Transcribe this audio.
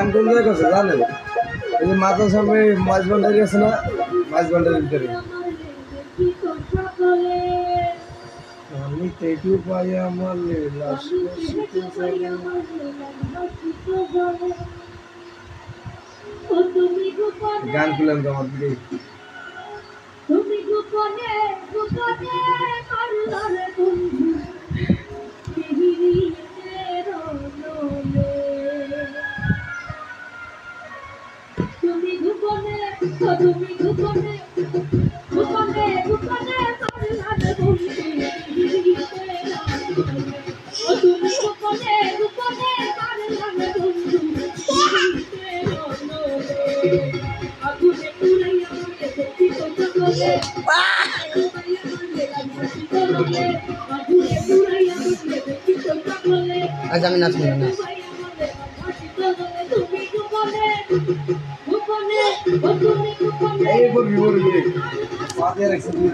গান কোন জায়গায় করছে জানেন? এই যে মাথার সামনে মাছ ভান্ডারি আছে না, মাছ ভান্ডারির ভিতরে আমি তেটু পাই আমার গান খুলেন তো আমার দিকে। তুমি গোপনে গোপনে করলারে বন্ধু পিহিরিতের লোলে তুমি গোপনে গোপনে গোপনে করলারে বন্ধু পিহিরিতের লোলে ও তুমি গোপনে গোপনে করলারে বন্ধু পিহিরিতের লোলে আগুনে পুরাইয়া মনে দেখি কথা বলে আজ আমি নাচবো না। এই বলবি বলবি পাতে রাখছি। তুমি